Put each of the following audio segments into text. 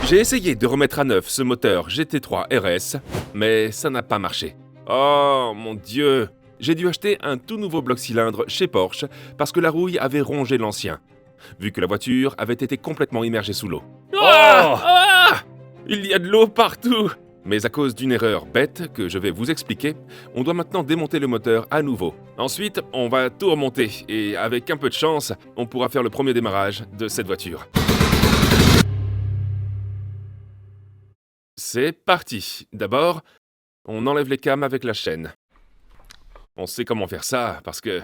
J'ai essayé de remettre à neuf ce moteur GT3 RS, mais ça n'a pas marché. Oh mon Dieu! J'ai dû acheter un tout nouveau bloc-cylindre chez Porsche parce que la rouille avait rongé l'ancien, vu que la voiture avait été complètement immergée sous l'eau. Oh! Il y a de l'eau partout! Mais à cause d'une erreur bête que je vais vous expliquer, on doit maintenant démonter le moteur à nouveau. Ensuite, on va tout remonter et avec un peu de chance, on pourra faire le premier démarrage de cette voiture. C'est parti. D'abord, on enlève les cams avec la chaîne. On sait comment faire ça parce que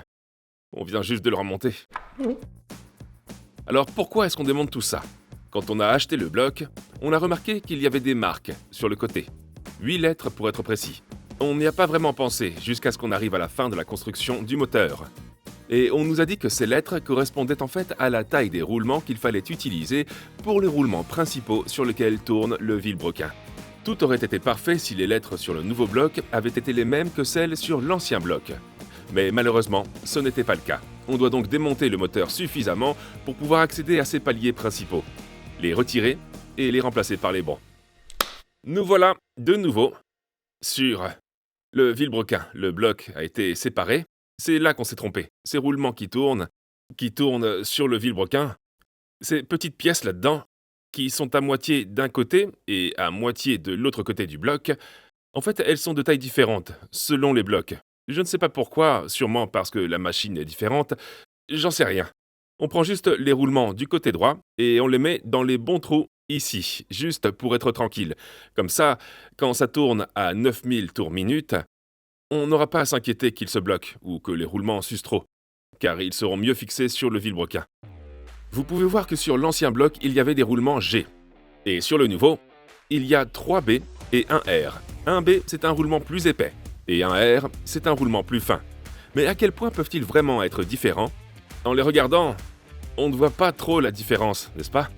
on vient juste de le remonter. Alors pourquoi est-ce qu'on démonte tout ça? Quand on a acheté le bloc, on a remarqué qu'il y avait des marques sur le côté. 8 lettres pour être précis. On n'y a pas vraiment pensé jusqu'à ce qu'on arrive à la fin de la construction du moteur. Et on nous a dit que ces lettres correspondaient en fait à la taille des roulements qu'il fallait utiliser pour les roulements principaux sur lesquels tourne le vilebrequin. Tout aurait été parfait si les lettres sur le nouveau bloc avaient été les mêmes que celles sur l'ancien bloc. Mais malheureusement, ce n'était pas le cas. On doit donc démonter le moteur suffisamment pour pouvoir accéder à ses paliers principaux, les retirer et les remplacer par les bons. Nous voilà de nouveau sur le vilebrequin. Le bloc a été séparé. C'est là qu'on s'est trompé. Ces roulements qui tournent sur le vilebrequin, ces petites pièces là-dedans, qui sont à moitié d'un côté et à moitié de l'autre côté du bloc, en fait, elles sont de tailles différentes, selon les blocs. Je ne sais pas pourquoi, sûrement parce que la machine est différente, j'en sais rien. On prend juste les roulements du côté droit et on les met dans les bons trous ici, juste pour être tranquille. Comme ça, quand ça tourne à 9000 tours minute, on n'aura pas à s'inquiéter qu'ils se bloquent ou que les roulements s'usent trop, car ils seront mieux fixés sur le vilebrequin. Vous pouvez voir que sur l'ancien bloc, il y avait des roulements G. Et sur le nouveau, il y a 3 B et un R. Un B, c'est un roulement plus épais, et un R, c'est un roulement plus fin. Mais à quel point peuvent-ils vraiment être différents? En les regardant, on ne voit pas trop la différence, n'est-ce pas?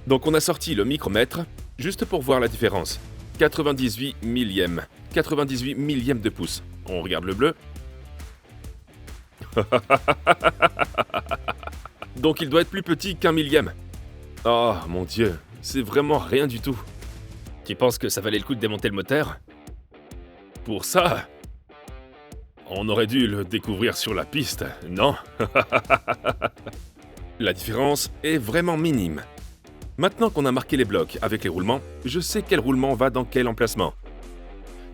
Donc on a sorti le micromètre, juste pour voir la différence. 98 millièmes. 98 millièmes de pouce. On regarde le bleu. Donc il doit être plus petit qu'un millième. Oh mon Dieu, c'est vraiment rien du tout. Tu penses que ça valait le coup de démonter le moteur? Pour ça, on aurait dû le découvrir sur la piste, non? La différence est vraiment minime. Maintenant qu'on a marqué les blocs avec les roulements, je sais quel roulement va dans quel emplacement.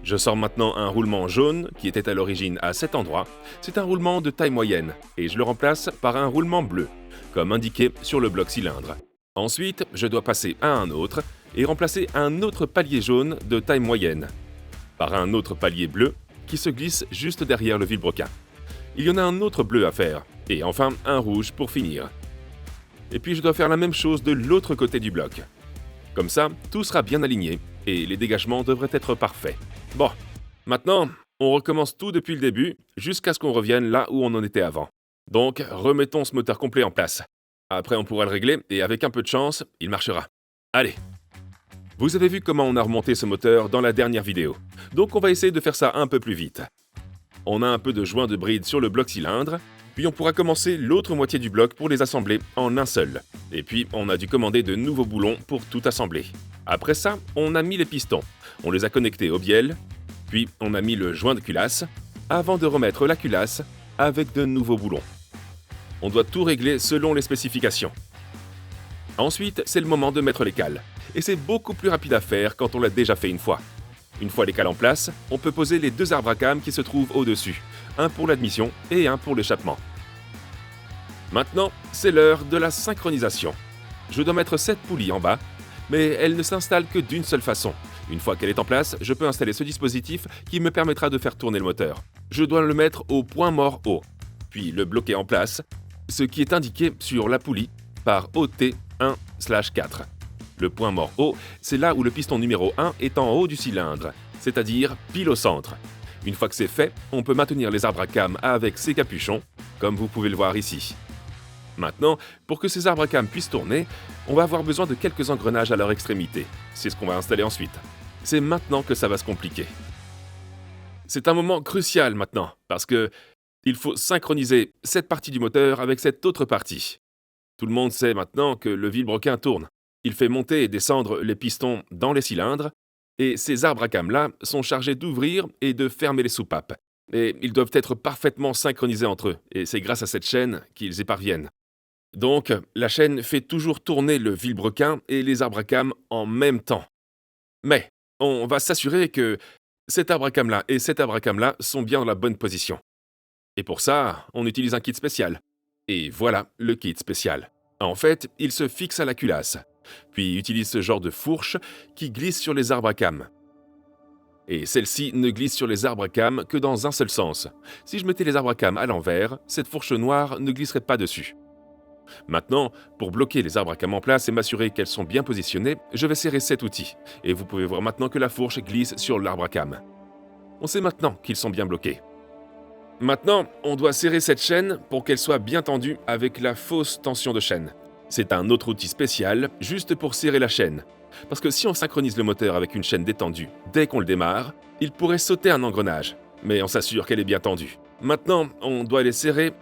Je sors maintenant un roulement jaune qui était à l'origine à cet endroit. C'est un roulement de taille moyenne et je le remplace par un roulement bleu, comme indiqué sur le bloc cylindre. Ensuite, je dois passer à un autre et remplacer un autre palier jaune de taille moyenne par un autre palier bleu qui se glisse juste derrière le vilebrequin. Il y en a un autre bleu à faire et enfin un rouge pour finir. Et puis je dois faire la même chose de l'autre côté du bloc. Comme ça, tout sera bien aligné et les dégagements devraient être parfaits. Bon, maintenant, on recommence tout depuis le début jusqu'à ce qu'on revienne là où on en était avant. Donc, remettons ce moteur complet en place. Après, on pourra le régler et avec un peu de chance, il marchera. Allez! Vous avez vu comment on a remonté ce moteur dans la dernière vidéo. Donc on va essayer de faire ça un peu plus vite. On a un peu de joint de bride sur le bloc cylindre, puis on pourra commencer l'autre moitié du bloc pour les assembler en un seul. Et puis on a dû commander de nouveaux boulons pour tout assembler. Après ça, on a mis les pistons, on les a connectés au bielle, puis on a mis le joint de culasse, avant de remettre la culasse avec de nouveaux boulons. On doit tout régler selon les spécifications. Ensuite, c'est le moment de mettre les cales. Et c'est beaucoup plus rapide à faire quand on l'a déjà fait une fois. Une fois les cales en place, on peut poser les 2 arbres à cames qui se trouvent au-dessus. Un pour l'admission et un pour l'échappement. Maintenant, c'est l'heure de la synchronisation. Je dois mettre cette poulie en bas, mais elle ne s'installe que d'une seule façon. Une fois qu'elle est en place, je peux installer ce dispositif qui me permettra de faire tourner le moteur. Je dois le mettre au point mort haut, puis le bloquer en place, ce qui est indiqué sur la poulie par OT1/4. Le point mort haut, c'est là où le piston numéro 1 est en haut du cylindre, c'est-à-dire pile au centre. Une fois que c'est fait, on peut maintenir les arbres à cames avec ces capuchons, comme vous pouvez le voir ici. Maintenant, pour que ces arbres à cames puissent tourner, on va avoir besoin de quelques engrenages à leur extrémité. C'est ce qu'on va installer ensuite. C'est maintenant que ça va se compliquer. C'est un moment crucial maintenant, parce que il faut synchroniser cette partie du moteur avec cette autre partie. Tout le monde sait maintenant que le vilebrequin tourne. Il fait monter et descendre les pistons dans les cylindres, et ces arbres à cames-là sont chargés d'ouvrir et de fermer les soupapes. Et ils doivent être parfaitement synchronisés entre eux, et c'est grâce à cette chaîne qu'ils y parviennent. Donc, la chaîne fait toujours tourner le vilebrequin et les arbres à cames en même temps. Mais, on va s'assurer que cet arbre à cames-là et cet arbre à cames-là sont bien dans la bonne position. Et pour ça, on utilise un kit spécial. Et voilà le kit spécial. En fait, il se fixe à la culasse, puis utilise ce genre de fourche qui glisse sur les arbres à cames. Et celle-ci ne glisse sur les arbres à cames que dans un seul sens. Si je mettais les arbres à cames à l'envers, cette fourche noire ne glisserait pas dessus. Maintenant, pour bloquer les arbres à cames en place et m'assurer qu'elles sont bien positionnées, je vais serrer cet outil. Et vous pouvez voir maintenant que la fourche glisse sur l'arbre à cames. On sait maintenant qu'ils sont bien bloqués. Maintenant, on doit serrer cette chaîne pour qu'elle soit bien tendue avec la fausse tension de chaîne. C'est un autre outil spécial, juste pour serrer la chaîne. Parce que si on synchronise le moteur avec une chaîne détendue dès qu'on le démarre, il pourrait sauter un engrenage. Mais on s'assure qu'elle est bien tendue. Maintenant, on doit les serrer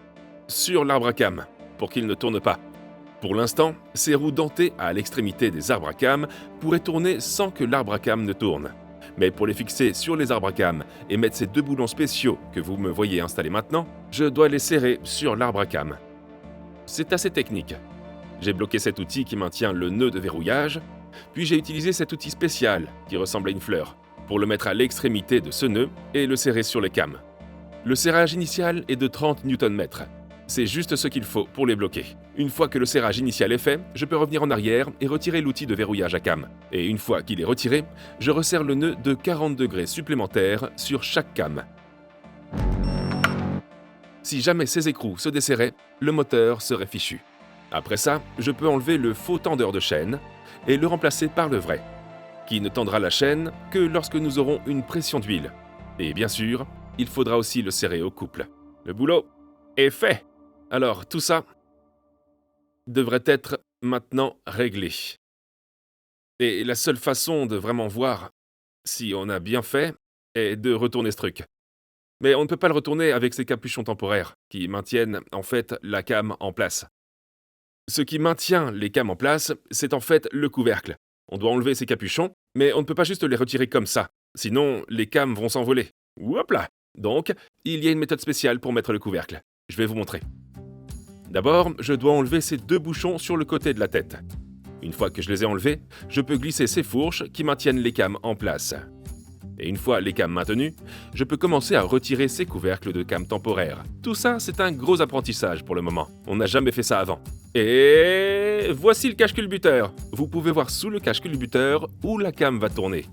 sur l'arbre à cames, pour qu'il ne tourne pas. Pour l'instant, ces roues dentées à l'extrémité des arbres à cames pourraient tourner sans que l'arbre à cames ne tourne. Mais pour les fixer sur les arbres à cames et mettre ces deux boulons spéciaux que vous me voyez installés maintenant, je dois les serrer sur l'arbre à cames. C'est assez technique. J'ai bloqué cet outil qui maintient le nœud de verrouillage, puis j'ai utilisé cet outil spécial qui ressemble à une fleur pour le mettre à l'extrémité de ce nœud et le serrer sur les cames. Le serrage initial est de 30 Nm. C'est juste ce qu'il faut pour les bloquer. Une fois que le serrage initial est fait, je peux revenir en arrière et retirer l'outil de verrouillage à cames. Et une fois qu'il est retiré, je resserre le nœud de 40 degrés supplémentaires sur chaque came. Si jamais ces écrous se desserraient, le moteur serait fichu. Après ça, je peux enlever le faux tendeur de chaîne et le remplacer par le vrai, qui ne tendra la chaîne que lorsque nous aurons une pression d'huile. Et bien sûr, il faudra aussi le serrer au couple. Le boulot est fait! Alors, tout ça devrait être maintenant réglé. Et la seule façon de vraiment voir si on a bien fait est de retourner ce truc. Mais on ne peut pas le retourner avec ces capuchons temporaires qui maintiennent en fait la came en place. Ce qui maintient les cames en place, c'est en fait le couvercle. On doit enlever ces capuchons, mais on ne peut pas juste les retirer comme ça. Sinon, les cames vont s'envoler. Hop là! Donc, il y a une méthode spéciale pour mettre le couvercle. Je vais vous montrer. D'abord, je dois enlever ces deux bouchons sur le côté de la tête. Une fois que je les ai enlevés, je peux glisser ces fourches qui maintiennent les cames en place. Et une fois les cames maintenues, je peux commencer à retirer ces couvercles de cames temporaires. Tout ça, c'est un gros apprentissage pour le moment. On n'a jamais fait ça avant. Et voici le cache-culbuteur. Vous pouvez voir sous le cache-culbuteur où la came va tourner.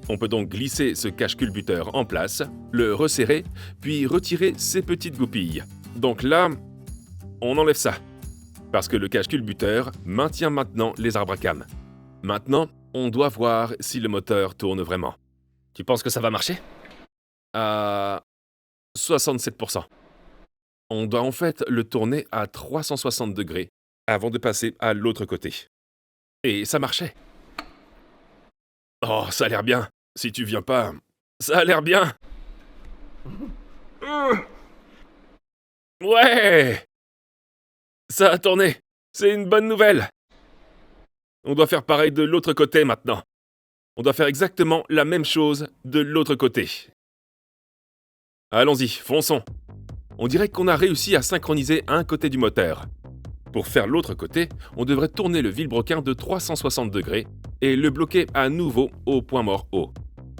On peut donc glisser ce cache-culbuteur en place, le resserrer, puis retirer ces petites goupilles. Donc là, on enlève ça, parce que le cache-culbuteur maintient maintenant les arbres à cames. Maintenant, on doit voir si le moteur tourne vraiment. Tu penses que ça va marcher? À 67%. On doit en fait le tourner à 360 degrés avant de passer à l'autre côté. Et ça marchait. Oh, ça a l'air bien. Si tu viens pas, ça a l'air bien. Ouais! Ça a tourné. C'est une bonne nouvelle. On doit faire pareil de l'autre côté maintenant. On doit faire exactement la même chose de l'autre côté. Allons-y, fonçons. On dirait qu'on a réussi à synchroniser un côté du moteur. Pour faire l'autre côté, on devrait tourner le vilebrequin de 360 degrés et le bloquer à nouveau au point mort haut.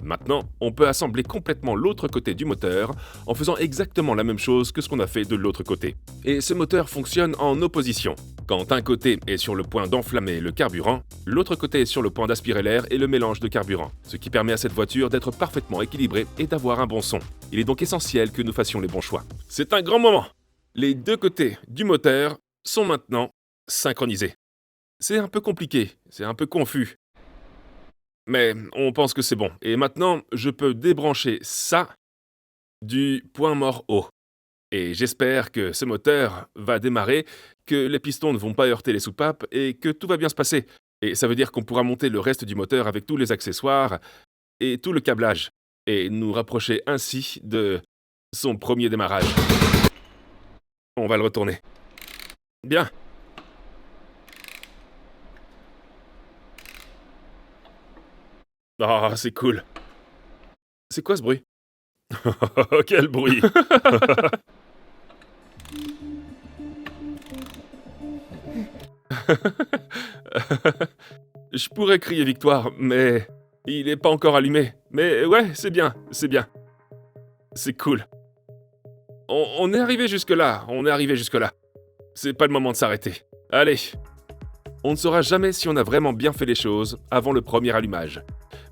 Maintenant, on peut assembler complètement l'autre côté du moteur en faisant exactement la même chose que ce qu'on a fait de l'autre côté. Et ce moteur fonctionne en opposition. Quand un côté est sur le point d'enflammer le carburant, l'autre côté est sur le point d'aspirer l'air et le mélange de carburant, ce qui permet à cette voiture d'être parfaitement équilibrée et d'avoir un bon son. Il est donc essentiel que nous fassions les bons choix. C'est un grand moment! Les deux côtés du moteur sont maintenant synchronisés. C'est un peu compliqué, c'est un peu confus. Mais on pense que c'est bon. Et maintenant, je peux débrancher ça du point mort haut. Et j'espère que ce moteur va démarrer, que les pistons ne vont pas heurter les soupapes et que tout va bien se passer. Et ça veut dire qu'on pourra monter le reste du moteur avec tous les accessoires et tout le câblage. Et nous rapprocher ainsi de son premier démarrage. On va le retourner. Bien. Ah, c'est cool. C'est quoi ce bruit? Quel bruit! Je pourrais crier victoire, mais il est pas encore allumé. Mais ouais, c'est bien, c'est bien. C'est cool. On est arrivé jusque-là, on est arrivé jusque-là. C'est pas le moment de s'arrêter. Allez. On ne saura jamais si on a vraiment bien fait les choses avant le premier allumage.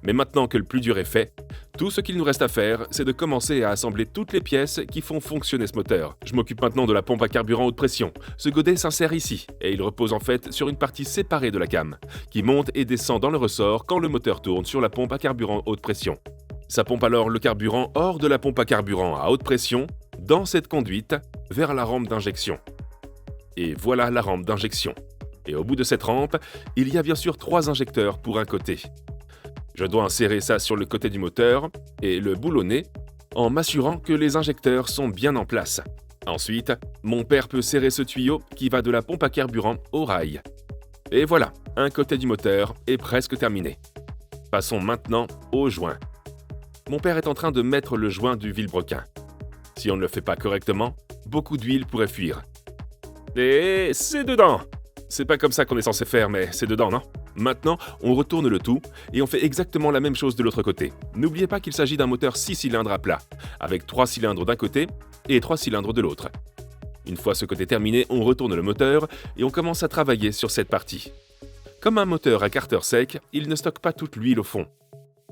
Mais maintenant que le plus dur est fait, tout ce qu'il nous reste à faire, c'est de commencer à assembler toutes les pièces qui font fonctionner ce moteur. Je m'occupe maintenant de la pompe à carburant haute pression. Ce godet s'insère ici, et il repose en fait sur une partie séparée de la came, qui monte et descend dans le ressort quand le moteur tourne sur la pompe à carburant haute pression. Ça pompe alors le carburant hors de la pompe à carburant à haute pression, dans cette conduite, vers la rampe d'injection. Et voilà la rampe d'injection. Et au bout de cette rampe, il y a bien sûr 3 injecteurs pour un côté. Je dois insérer ça sur le côté du moteur et le boulonner en m'assurant que les injecteurs sont bien en place. Ensuite, mon père peut serrer ce tuyau qui va de la pompe à carburant au rail. Et voilà, un côté du moteur est presque terminé. Passons maintenant au joint. Mon père est en train de mettre le joint du vilebrequin. Si on ne le fait pas correctement, beaucoup d'huile pourrait fuir. Et c'est dedans! C'est pas comme ça qu'on est censé faire, mais c'est dedans, non? Maintenant, on retourne le tout et on fait exactement la même chose de l'autre côté. N'oubliez pas qu'il s'agit d'un moteur 6 cylindres à plat, avec 3 cylindres d'un côté et 3 cylindres de l'autre. Une fois ce côté terminé, on retourne le moteur et on commence à travailler sur cette partie. Comme un moteur à carter sec, il ne stocke pas toute l'huile au fond.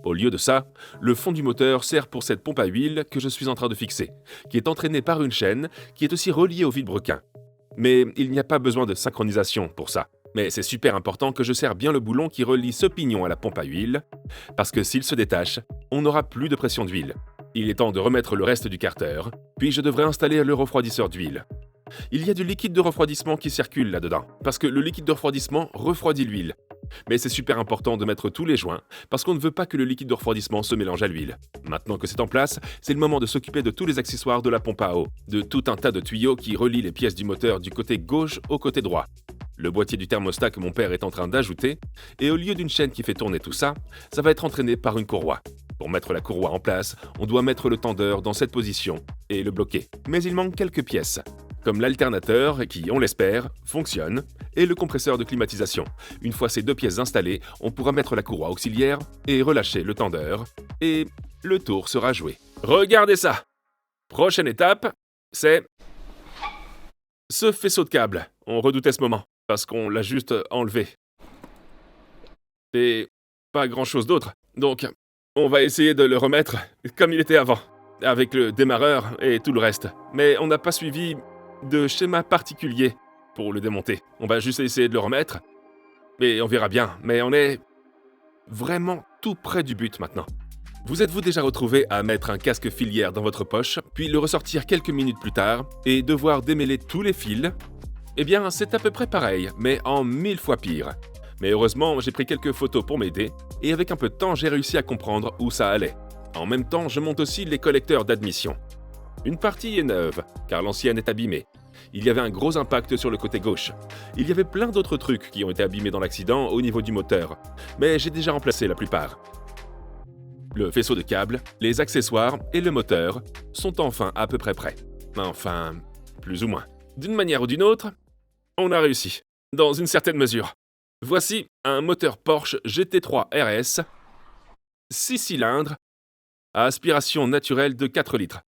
Au lieu de ça, le fond du moteur sert pour cette pompe à huile que je suis en train de fixer, qui est entraînée par une chaîne qui est aussi reliée au vilebrequin. Mais il n'y a pas besoin de synchronisation pour ça. Mais c'est super important que je serre bien le boulon qui relie ce pignon à la pompe à huile, parce que s'il se détache, on n'aura plus de pression d'huile. Il est temps de remettre le reste du carter, puis je devrais installer le refroidisseur d'huile. Il y a du liquide de refroidissement qui circule là-dedans, parce que le liquide de refroidissement refroidit l'huile. Mais c'est super important de mettre tous les joints, parce qu'on ne veut pas que le liquide de refroidissement se mélange à l'huile. Maintenant que c'est en place, c'est le moment de s'occuper de tous les accessoires de la pompe à eau, de tout un tas de tuyaux qui relient les pièces du moteur du côté gauche au côté droit. Le boîtier du thermostat que mon père est en train d'ajouter, et au lieu d'une chaîne qui fait tourner tout ça, ça va être entraîné par une courroie. Pour mettre la courroie en place, on doit mettre le tendeur dans cette position et le bloquer. Mais il manque quelques pièces, comme l'alternateur qui, on l'espère, fonctionne, et le compresseur de climatisation. Une fois ces 2 pièces installées, on pourra mettre la courroie auxiliaire et relâcher le tendeur, et le tour sera joué. Regardez ça! Prochaine étape, c'est ce faisceau de câble. On redoutait ce moment, parce qu'on l'a juste enlevé. Et pas grand-chose d'autre. Donc, on va essayer de le remettre comme il était avant, avec le démarreur et tout le reste. Mais on n'a pas suivi de schéma particulier pour le démonter. On va juste essayer de le remettre, et on verra bien. Mais on est vraiment tout près du but maintenant. Vous êtes-vous déjà retrouvé à mettre un casque filière dans votre poche, puis le ressortir quelques minutes plus tard, et devoir démêler tous les fils? Eh bien, c'est à peu près pareil, mais en 1000 fois pire. Mais heureusement, j'ai pris quelques photos pour m'aider, et avec un peu de temps, j'ai réussi à comprendre où ça allait. En même temps, je monte aussi les collecteurs d'admission. Une partie est neuve, car l'ancienne est abîmée. Il y avait un gros impact sur le côté gauche. Il y avait plein d'autres trucs qui ont été abîmés dans l'accident au niveau du moteur, mais j'ai déjà remplacé la plupart. Le faisceau de câbles, les accessoires et le moteur sont enfin à peu près prêts. Enfin, plus ou moins. D'une manière ou d'une autre, on a réussi, dans une certaine mesure. Voici un moteur Porsche GT3 RS, 6 cylindres, à aspiration naturelle de 4 litres.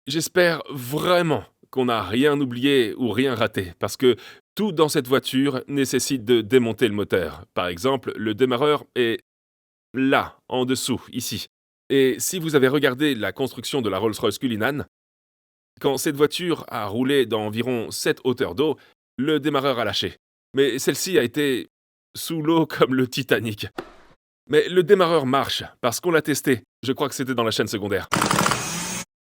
J'espère vraiment qu'on n'a rien oublié ou rien raté, parce que tout dans cette voiture nécessite de démonter le moteur. Par exemple, le démarreur est là, en dessous, ici. Et si vous avez regardé la construction de la Rolls-Royce Cullinan, quand cette voiture a roulé dans environ 7 hauteurs d'eau, le démarreur a lâché. Mais celle-ci a été sous l'eau comme le Titanic. Mais le démarreur marche, parce qu'on l'a testé. Je crois que c'était dans la chaîne secondaire.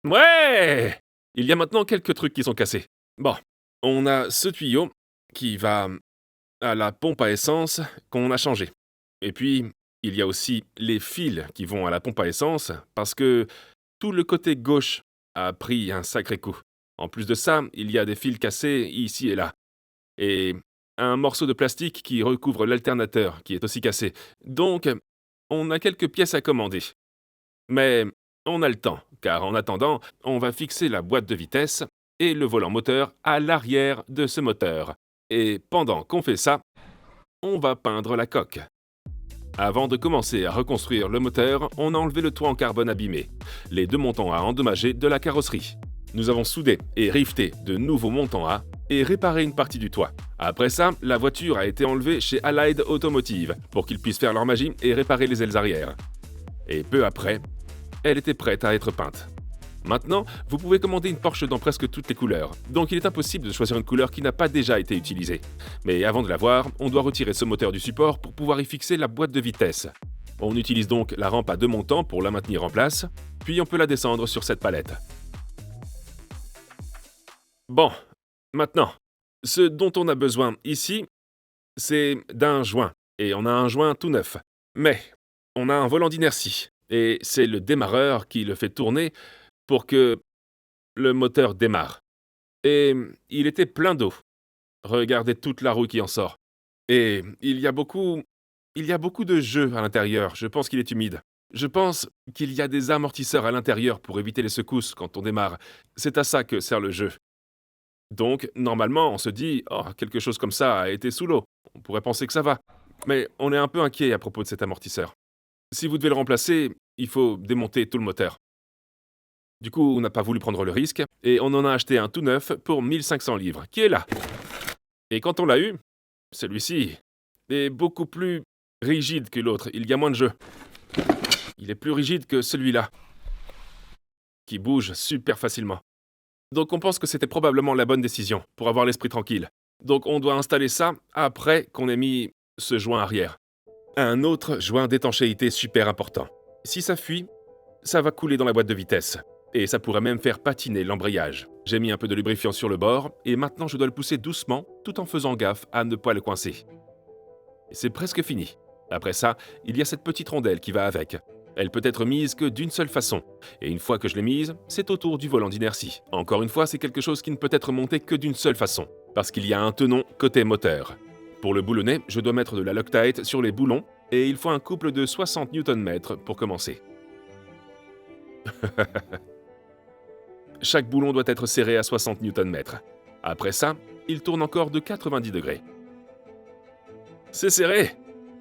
Ouais! Il y a maintenant quelques trucs qui sont cassés. Bon, on a ce tuyau qui va à la pompe à essence qu'on a changé. Et puis, il y a aussi les fils qui vont à la pompe à essence, parce que tout le côté gauche a pris un sacré coup. En plus de ça, il y a des fils cassés ici et là. Et un morceau de plastique qui recouvre l'alternateur qui est aussi cassé. Donc, on a quelques pièces à commander. Mais on a le temps, car en attendant, on va fixer la boîte de vitesse et le volant moteur à l'arrière de ce moteur. Et pendant qu'on fait ça, on va peindre la coque. Avant de commencer à reconstruire le moteur, on a enlevé le toit en carbone abîmé, les deux montants A endommagés de la carrosserie. Nous avons soudé et rifté de nouveaux montants A et réparé une partie du toit. Après ça, la voiture a été enlevée chez Allied Automotive pour qu'ils puissent faire leur magie et réparer les ailes arrière. Et peu après, elle était prête à être peinte. Maintenant, vous pouvez commander une Porsche dans presque toutes les couleurs, donc il est impossible de choisir une couleur qui n'a pas déjà été utilisée. Mais avant de l'avoir, on doit retirer ce moteur du support pour pouvoir y fixer la boîte de vitesse. On utilise donc la rampe à deux montants pour la maintenir en place, puis on peut la descendre sur cette palette. Bon, maintenant, ce dont on a besoin ici, c'est d'un joint, et on a un joint tout neuf. Mais on a un volant d'inertie, et c'est le démarreur qui le fait tourner pour que le moteur démarre. Et il était plein d'eau. Regardez toute la roue qui en sort. Et il y a beaucoup de jeu à l'intérieur. Je pense qu'il est humide. Je pense qu'il y a des amortisseurs à l'intérieur pour éviter les secousses quand on démarre. C'est à ça que sert le jeu. Donc, normalement, on se dit « Oh, quelque chose comme ça a été sous l'eau. On pourrait penser que ça va. » Mais on est un peu inquiet à propos de cet amortisseur. Si vous devez le remplacer, il faut démonter tout le moteur. Du coup, on n'a pas voulu prendre le risque, et on en a acheté un tout neuf pour 1500 livres, qui est là. Et quand on l'a eu, celui-ci est beaucoup plus rigide que l'autre, il y a moins de jeu. Il est plus rigide que celui-là, qui bouge super facilement. Donc on pense que c'était probablement la bonne décision, pour avoir l'esprit tranquille. Donc on doit installer ça après qu'on ait mis ce joint arrière. Un autre joint d'étanchéité super important. Si ça fuit, ça va couler dans la boîte de vitesse. Et ça pourrait même faire patiner l'embrayage. J'ai mis un peu de lubrifiant sur le bord, et maintenant je dois le pousser doucement, tout en faisant gaffe à ne pas le coincer. Et c'est presque fini. Après ça, il y a cette petite rondelle qui va avec. Elle peut être mise que d'une seule façon. Et une fois que je l'ai mise, c'est autour du volant d'inertie. Encore une fois, c'est quelque chose qui ne peut être monté que d'une seule façon, parce qu'il y a un tenon côté moteur. Pour le boulonnet, je dois mettre de la Loctite sur les boulons, et il faut un couple de 60 Nm pour commencer. Chaque boulon doit être serré à 60 Nm. Après ça, il tourne encore de 90 degrés. C'est serré!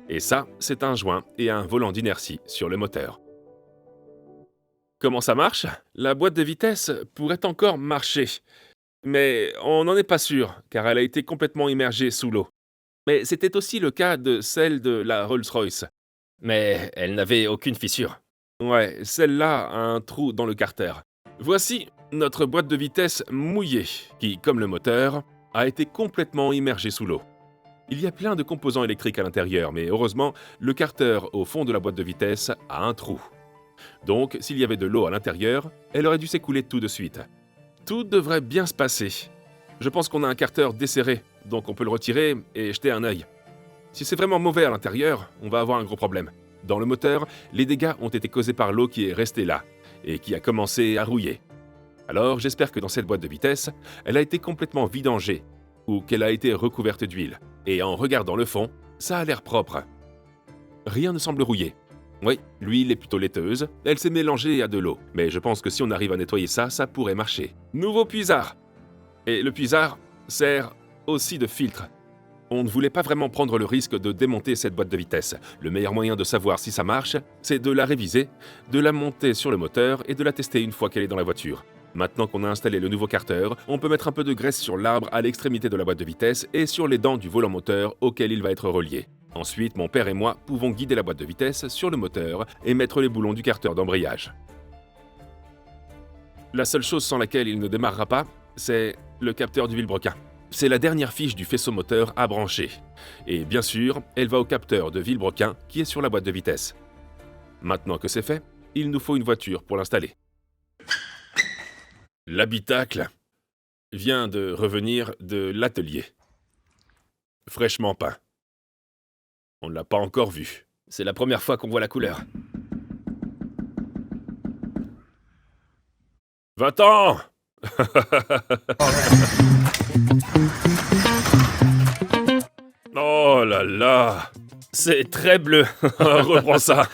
Et ça, c'est un joint et un volant d'inertie sur le moteur. Comment ça marche? La boîte de vitesse pourrait encore marcher. Mais on n'en est pas sûr, car elle a été complètement immergée sous l'eau. Mais c'était aussi le cas de celle de la Rolls-Royce. Mais elle n'avait aucune fissure. Ouais, celle-là a un trou dans le carter. Voici notre boîte de vitesse mouillée, qui, comme le moteur, a été complètement immergée sous l'eau. Il y a plein de composants électriques à l'intérieur, mais heureusement, le carter au fond de la boîte de vitesse a un trou. Donc, s'il y avait de l'eau à l'intérieur, elle aurait dû s'écouler tout de suite. Tout devrait bien se passer. Je pense qu'on a un carter desserré, donc on peut le retirer et jeter un œil. Si c'est vraiment mauvais à l'intérieur, on va avoir un gros problème. Dans le moteur, les dégâts ont été causés par l'eau qui est restée là, et qui a commencé à rouiller. Alors, j'espère que dans cette boîte de vitesse, elle a été complètement vidangée, ou qu'elle a été recouverte d'huile. Et en regardant le fond, ça a l'air propre. Rien ne semble rouiller. Oui, l'huile est plutôt laiteuse, elle s'est mélangée à de l'eau. Mais je pense que si on arrive à nettoyer ça, ça pourrait marcher. Nouveau puisard! Et le puisard sert aussi de filtre. On ne voulait pas vraiment prendre le risque de démonter cette boîte de vitesse. Le meilleur moyen de savoir si ça marche, c'est de la réviser, de la monter sur le moteur et de la tester une fois qu'elle est dans la voiture. Maintenant qu'on a installé le nouveau carter, on peut mettre un peu de graisse sur l'arbre à l'extrémité de la boîte de vitesse et sur les dents du volant moteur auquel il va être relié. Ensuite, mon père et moi pouvons guider la boîte de vitesse sur le moteur et mettre les boulons du carter d'embrayage. La seule chose sans laquelle il ne démarrera pas, c'est le capteur du vilebrequin. C'est la dernière fiche du faisceau moteur à brancher. Et bien sûr, elle va au capteur de vilebrequin qui est sur la boîte de vitesse. Maintenant que c'est fait, il nous faut une voiture pour l'installer. L'habitacle vient de revenir de l'atelier. Fraîchement peint. On ne l'a pas encore vu. C'est la première fois qu'on voit la couleur. 20 ans! Oh là là! C'est très bleu. Reprends ça.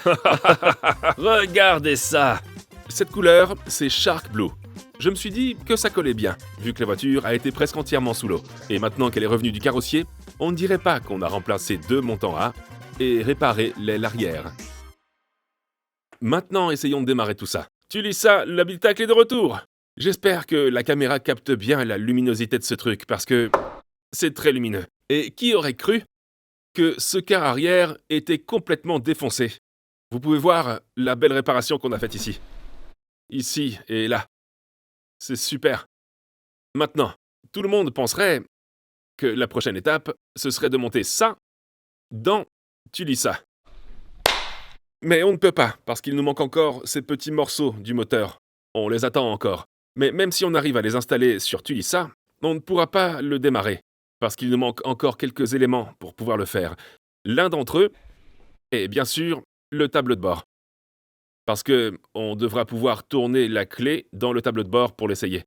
Regardez ça. Cette couleur, c'est Shark Blue. Je me suis dit que ça collait bien, vu que la voiture a été presque entièrement sous l'eau. Et maintenant qu'elle est revenue du carrossier, on ne dirait pas qu'on a remplacé 2 montants A et réparé l'aile arrière. Maintenant, essayons de démarrer tout ça. Tu lis ça, l'habitacle est de retour. J'espère que la caméra capte bien la luminosité de ce truc, parce que c'est très lumineux. Et qui aurait cru que ce car arrière était complètement défoncé? Vous pouvez voir la belle réparation qu'on a faite ici. Ici et là. C'est super. Maintenant, tout le monde penserait que la prochaine étape, ce serait de monter ça dans Tulisa. Mais on ne peut pas, parce qu'il nous manque encore ces petits morceaux du moteur. On les attend encore. Mais même si on arrive à les installer sur Tulisa, on ne pourra pas le démarrer, parce qu'il nous manque encore quelques éléments pour pouvoir le faire. L'un d'entre eux est bien sûr le tableau de bord. Parce qu'on devra pouvoir tourner la clé dans le tableau de bord pour l'essayer.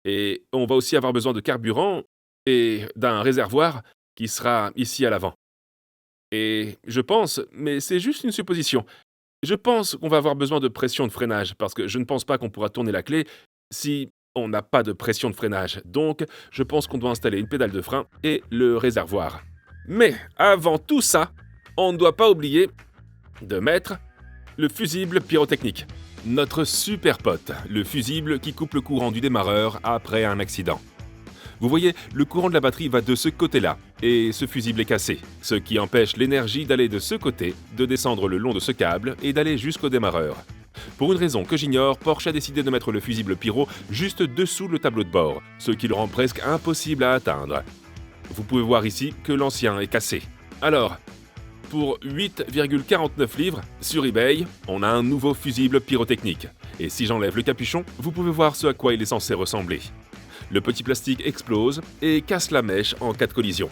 Et on va aussi avoir besoin de carburant et d'un réservoir qui sera ici à l'avant. Et je pense, mais c'est juste une supposition, je pense qu'on va avoir besoin de pression de freinage, parce que je ne pense pas qu'on pourra tourner la clé si on n'a pas de pression de freinage. Donc, je pense qu'on doit installer une pédale de frein et le réservoir. Mais avant tout ça, on ne doit pas oublier de mettre le fusible pyrotechnique. Notre super pote, le fusible qui coupe le courant du démarreur après un accident. Vous voyez, le courant de la batterie va de ce côté-là, et ce fusible est cassé, ce qui empêche l'énergie d'aller de ce côté, de descendre le long de ce câble et d'aller jusqu'au démarreur. Pour une raison que j'ignore, Porsche a décidé de mettre le fusible pyro juste dessous le tableau de bord, ce qui le rend presque impossible à atteindre. Vous pouvez voir ici que l'ancien est cassé. Alors, pour 8,49 livres, sur eBay, on a un nouveau fusible pyrotechnique. Et si j'enlève le capuchon, vous pouvez voir ce à quoi il est censé ressembler. Le petit plastique explose et casse la mèche en cas de collision.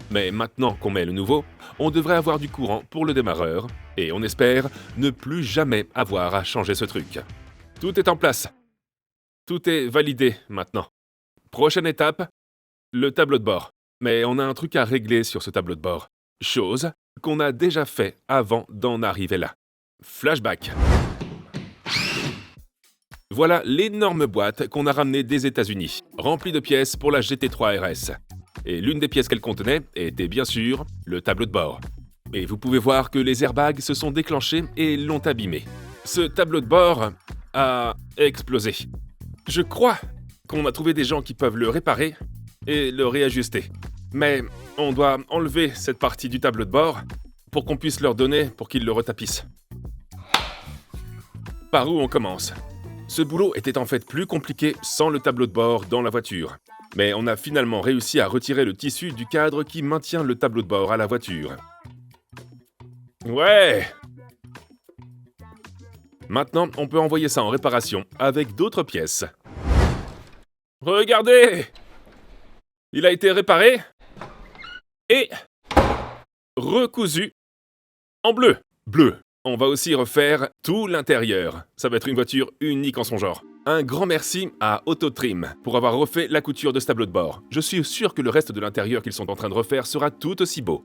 Mais maintenant qu'on met le nouveau, on devrait avoir du courant pour le démarreur, et on espère ne plus jamais avoir à changer ce truc. Tout est en place. Tout est validé maintenant. Prochaine étape, le tableau de bord. Mais on a un truc à régler sur ce tableau de bord. Chose qu'on a déjà fait avant d'en arriver là. Flashback. Voilà l'énorme boîte qu'on a ramenée des États-Unis, remplie de pièces pour la GT3 RS. Et l'une des pièces qu'elle contenait était bien sûr le tableau de bord. Et vous pouvez voir que les airbags se sont déclenchés et l'ont abîmé. Ce tableau de bord a explosé. Je crois qu'on a trouvé des gens qui peuvent le réparer et le réajuster. Mais on doit enlever cette partie du tableau de bord pour qu'on puisse leur donner pour qu'ils le retapissent. Par où on commence ? Ce boulot était en fait plus compliqué sans le tableau de bord dans la voiture. Mais on a finalement réussi à retirer le tissu du cadre qui maintient le tableau de bord à la voiture. Ouais! Maintenant, on peut envoyer ça en réparation avec d'autres pièces. Regardez! Il a été réparé et recousu en bleu. Bleu. On va aussi refaire tout l'intérieur. Ça va être une voiture unique en son genre. Un grand merci à Autotrim pour avoir refait la couture de ce tableau de bord. Je suis sûr que le reste de l'intérieur qu'ils sont en train de refaire sera tout aussi beau.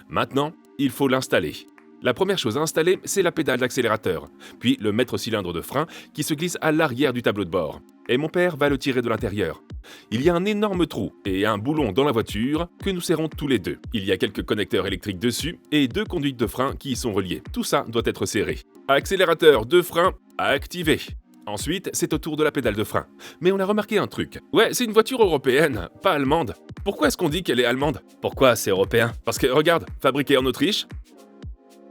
Maintenant, il faut l'installer. La première chose à installer, c'est la pédale d'accélérateur, puis le maître-cylindre de frein qui se glisse à l'arrière du tableau de bord. Et mon père va le tirer de l'intérieur. Il y a un énorme trou et un boulon dans la voiture que nous serrons tous les deux. Il y a quelques connecteurs électriques dessus et 2 conduites de frein qui y sont reliées. Tout ça doit être serré. Accélérateur de frein activé. Ensuite, c'est au tour de la pédale de frein. Mais on a remarqué un truc. Ouais, c'est une voiture européenne, pas allemande. Pourquoi est-ce qu'on dit qu'elle est allemande ? Pourquoi c'est européen ? Parce que, regarde, fabriquée en Autriche,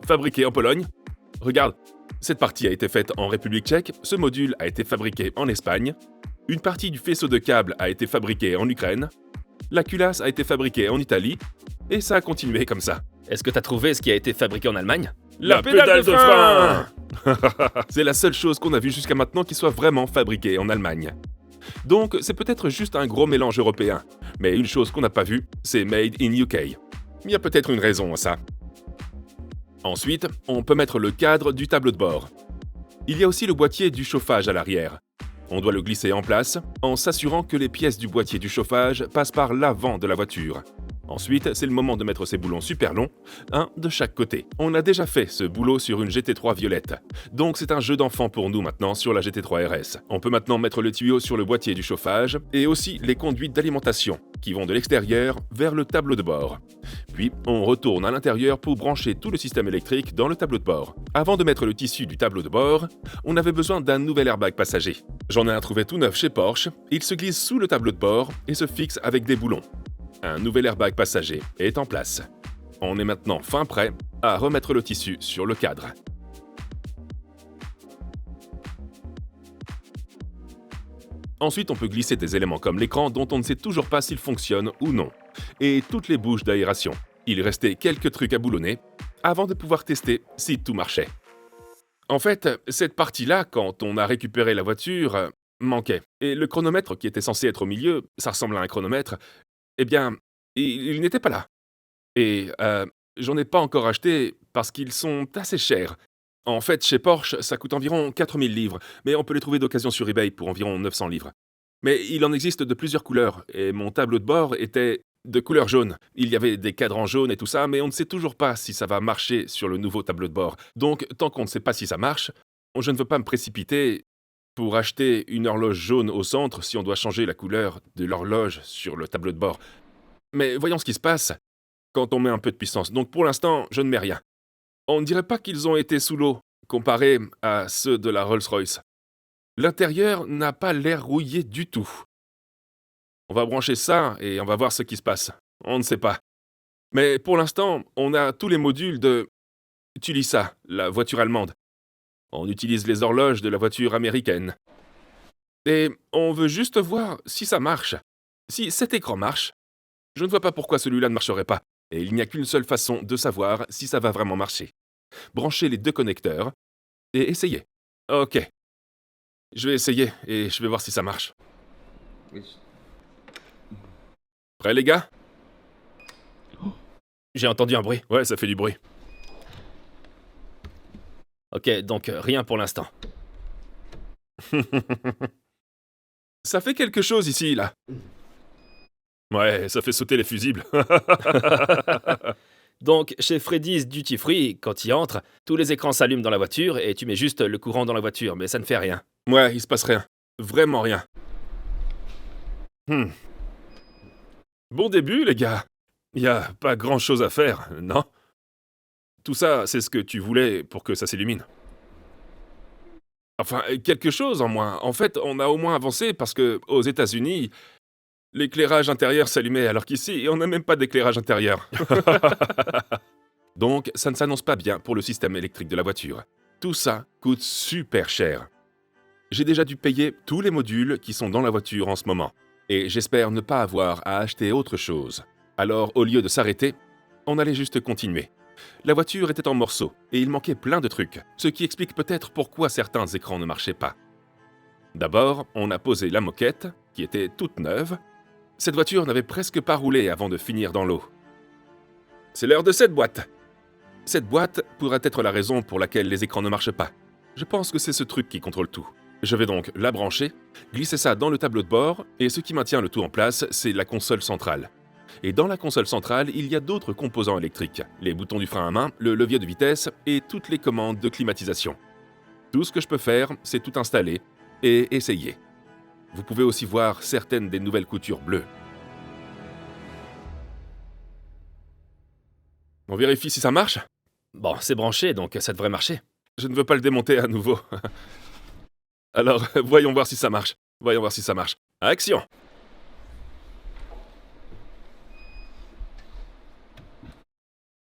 fabriquée en Pologne. Regarde, cette partie a été faite en République tchèque, ce module a été fabriqué en Espagne, une partie du faisceau de câble a été fabriquée en Ukraine, la culasse a été fabriquée en Italie, et ça a continué comme ça. Est-ce que t'as trouvé ce qui a été fabriqué en Allemagne ? La pédale de frein. C'est la seule chose qu'on a vue jusqu'à maintenant qui soit vraiment fabriquée en Allemagne. Donc, c'est peut-être juste un gros mélange européen. Mais une chose qu'on n'a pas vue, c'est Made in UK. Il y a peut-être une raison à ça. Ensuite, on peut mettre le cadre du tableau de bord. Il y a aussi le boîtier du chauffage à l'arrière. On doit le glisser en place en s'assurant que les pièces du boîtier du chauffage passent par l'avant de la voiture. Ensuite, c'est le moment de mettre ces boulons super longs, un de chaque côté. On a déjà fait ce boulot sur une GT3 violette, donc c'est un jeu d'enfant pour nous maintenant sur la GT3 RS. On peut maintenant mettre le tuyau sur le boîtier du chauffage et aussi les conduites d'alimentation qui vont de l'extérieur vers le tableau de bord. Puis, on retourne à l'intérieur pour brancher tout le système électrique dans le tableau de bord. Avant de mettre le tissu du tableau de bord, on avait besoin d'un nouvel airbag passager. J'en ai un trouvé tout neuf chez Porsche, il se glisse sous le tableau de bord et se fixe avec des boulons. Un nouvel airbag passager est en place. On est maintenant fin prêt à remettre le tissu sur le cadre. Ensuite, on peut glisser des éléments comme l'écran dont on ne sait toujours pas s'ils fonctionnent ou non, et toutes les bouches d'aération. Il restait quelques trucs à boulonner avant de pouvoir tester si tout marchait. En fait, cette partie-là, quand on a récupéré la voiture, manquait. Et le chronomètre qui était censé être au milieu, ça ressemble à un chronomètre, eh bien, il n'était pas là. Et j'en ai pas encore acheté parce qu'ils sont assez chers. En fait, chez Porsche, ça coûte environ 4000 livres, mais on peut les trouver d'occasion sur eBay pour environ 900 livres. Mais il en existe de plusieurs couleurs, et mon tableau de bord était de couleur jaune. Il y avait des cadrans jaunes et tout ça, mais on ne sait toujours pas si ça va marcher sur le nouveau tableau de bord. Donc, tant qu'on ne sait pas si ça marche, je ne veux pas me précipiter pour acheter une horloge jaune au centre si on doit changer la couleur de l'horloge sur le tableau de bord. Mais voyons ce qui se passe quand on met un peu de puissance. Donc pour l'instant, je ne mets rien. On ne dirait pas qu'ils ont été sous l'eau comparés à ceux de la Rolls-Royce. L'intérieur n'a pas l'air rouillé du tout. On va brancher ça et on va voir ce qui se passe. On ne sait pas. Mais pour l'instant, on a tous les modules de Tulisa, la voiture allemande. On utilise les horloges de la voiture américaine. Et on veut juste voir si ça marche. Si cet écran marche, je ne vois pas pourquoi celui-là ne marcherait pas. Et il n'y a qu'une seule façon de savoir si ça va vraiment marcher. Branchez les deux connecteurs et essayez. Ok. Je vais essayer et je vais voir si ça marche. Prêts les gars? J'ai entendu un bruit. Ouais, ça fait du bruit. Ok, donc rien pour l'instant. Ça fait quelque chose ici, là. Ouais, ça fait sauter les fusibles. Donc, chez Freddy's Duty Free, quand il entre, tous les écrans s'allument dans la voiture et tu mets juste le courant dans la voiture, mais ça ne fait rien. Ouais, il se passe rien. Vraiment rien. Bon début, les gars. Y a pas grand-chose à faire, non? Tout ça, c'est ce que tu voulais pour que ça s'illumine. Enfin, quelque chose en moins. En fait, on a au moins avancé parce que, aux États-Unis, l'éclairage intérieur s'allumait, alors qu'ici, on n'a même pas d'éclairage intérieur. Donc, ça ne s'annonce pas bien pour le système électrique de la voiture. Tout ça coûte super cher. J'ai déjà dû payer tous les modules qui sont dans la voiture en ce moment. Et j'espère ne pas avoir à acheter autre chose. Alors, au lieu de s'arrêter, on allait juste continuer. La voiture était en morceaux, et il manquait plein de trucs, ce qui explique peut-être pourquoi certains écrans ne marchaient pas. D'abord, on a posé la moquette, qui était toute neuve. Cette voiture n'avait presque pas roulé avant de finir dans l'eau. C'est l'heure de cette boîte. Cette boîte pourrait être la raison pour laquelle les écrans ne marchent pas. Je pense que c'est ce truc qui contrôle tout. Je vais donc la brancher, glisser ça dans le tableau de bord, et ce qui maintient le tout en place, c'est la console centrale. Et dans la console centrale, il y a d'autres composants électriques, les boutons du frein à main, le levier de vitesse et toutes les commandes de climatisation. Tout ce que je peux faire, c'est tout installer et essayer. Vous pouvez aussi voir certaines des nouvelles coutures bleues. On vérifie si ça marche? Bon, c'est branché, donc ça devrait marcher. Je ne veux pas le démonter à nouveau. Alors, voyons voir si ça marche. Voyons voir si ça marche. Action!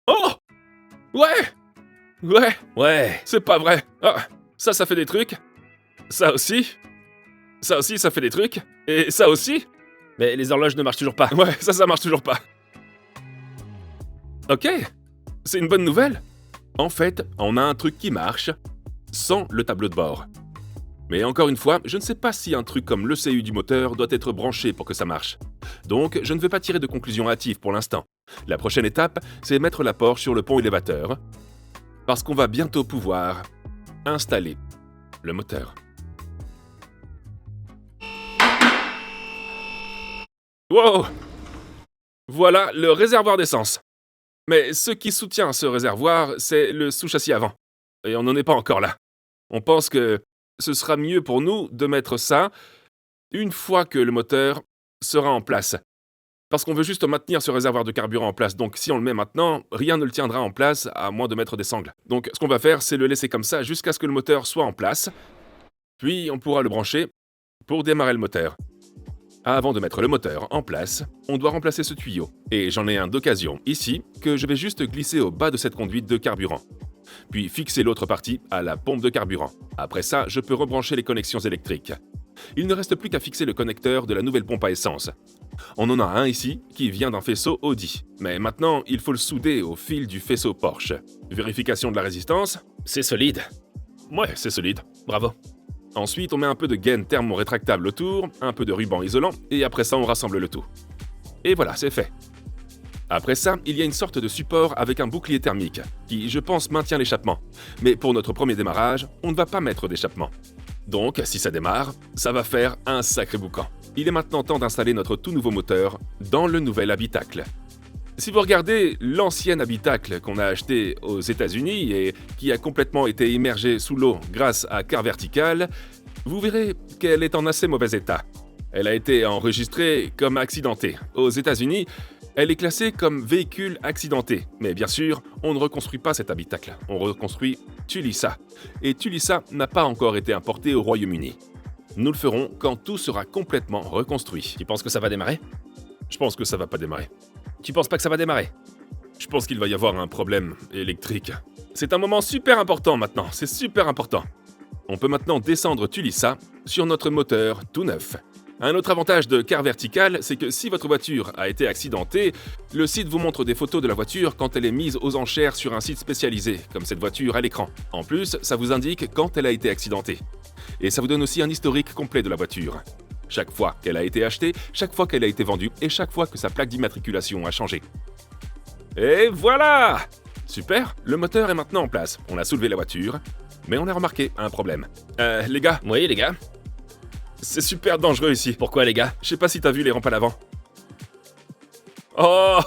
Oh! Ouais! C'est pas vrai! Ah, ça fait des trucs. Ça aussi, ça fait des trucs. Et ça aussi. Mais les horloges ne marchent toujours pas. Ouais, ça marche toujours pas. Ok, c'est une bonne nouvelle. En fait, on a un truc qui marche sans le tableau de bord. Mais encore une fois, je ne sais pas si un truc comme l'ECU du moteur doit être branché pour que ça marche. Donc, je ne vais pas tirer de conclusion hâtive pour l'instant. La prochaine étape, c'est mettre la Porsche sur le pont élévateur, parce qu'on va bientôt pouvoir installer le moteur. Wow! Voilà le réservoir d'essence. Mais ce qui soutient ce réservoir, c'est le sous-châssis avant. Et on n'en est pas encore là. On pense que ce sera mieux pour nous de mettre ça une fois que le moteur sera en place. Parce qu'on veut juste maintenir ce réservoir de carburant en place. Donc si on le met maintenant, rien ne le tiendra en place à moins de mettre des sangles. Donc ce qu'on va faire, c'est le laisser comme ça jusqu'à ce que le moteur soit en place. Puis on pourra le brancher pour démarrer le moteur. Avant de mettre le moteur en place, on doit remplacer ce tuyau. Et j'en ai un d'occasion ici que je vais juste glisser au bas de cette conduite de carburant. Puis fixer l'autre partie à la pompe de carburant. Après ça, je peux rebrancher les connexions électriques. Il ne reste plus qu'à fixer le connecteur de la nouvelle pompe à essence. On en a un ici qui vient d'un faisceau Audi. Mais maintenant, il faut le souder au fil du faisceau Porsche. Vérification de la résistance. C'est solide. Ouais, c'est solide. Bravo. Ensuite, on met un peu de gaine thermorétractable autour, un peu de ruban isolant, et après ça, on rassemble le tout. Et voilà, c'est fait. Après ça, il y a une sorte de support avec un bouclier thermique, qui, je pense, maintient l'échappement. Mais pour notre premier démarrage, on ne va pas mettre d'échappement. Donc, si ça démarre, ça va faire un sacré boucan. Il est maintenant temps d'installer notre tout nouveau moteur dans le nouvel habitacle. Si vous regardez l'ancien habitacle qu'on a acheté aux États-Unis et qui a complètement été immergé sous l'eau grâce à Car Vertical, vous verrez qu'elle est en assez mauvais état. Elle a été enregistrée comme accidentée. Aux États-Unis, elle est classée comme véhicule accidenté. Mais bien sûr, on ne reconstruit pas cet habitacle. On reconstruit Tulisa. Et Tulisa n'a pas encore été importé au Royaume-Uni. Nous le ferons quand tout sera complètement reconstruit. Tu penses que ça va démarrer? Je pense que ça va pas démarrer. Tu penses pas que ça va démarrer? Je pense qu'il va y avoir un problème électrique. C'est un moment super important maintenant, c'est super important. On peut maintenant descendre Tulisa sur notre moteur tout neuf. Un autre avantage de Car Vertical, c'est que si votre voiture a été accidentée, le site vous montre des photos de la voiture quand elle est mise aux enchères sur un site spécialisé, comme cette voiture à l'écran. En plus, ça vous indique quand elle a été accidentée. Et ça vous donne aussi un historique complet de la voiture. Chaque fois qu'elle a été achetée, chaque fois qu'elle a été vendue et chaque fois que sa plaque d'immatriculation a changé. Et voilà! Super, le moteur est maintenant en place. On a soulevé la voiture, mais on a remarqué un problème. Les gars? Oui, les gars. C'est super dangereux ici. Pourquoi, les gars? Je sais pas si t'as vu les rampes à l'avant. Oh,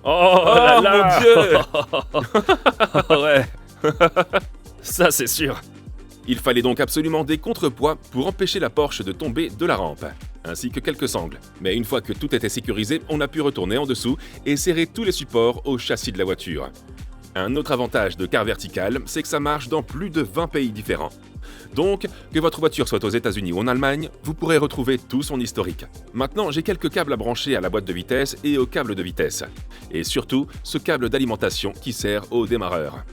là là. mon Dieu! Ouais. Ça, c'est sûr. Il fallait donc absolument des contrepoids pour empêcher la Porsche de tomber de la rampe, ainsi que quelques sangles. Mais une fois que tout était sécurisé, on a pu retourner en dessous et serrer tous les supports au châssis de la voiture. Un autre avantage de Car Vertical, c'est que ça marche dans plus de 20 pays différents. Donc, que votre voiture soit aux États-Unis ou en Allemagne, vous pourrez retrouver tout son historique. Maintenant, j'ai quelques câbles à brancher à la boîte de vitesse et au câble de vitesse. Et surtout, ce câble d'alimentation qui sert au démarreur.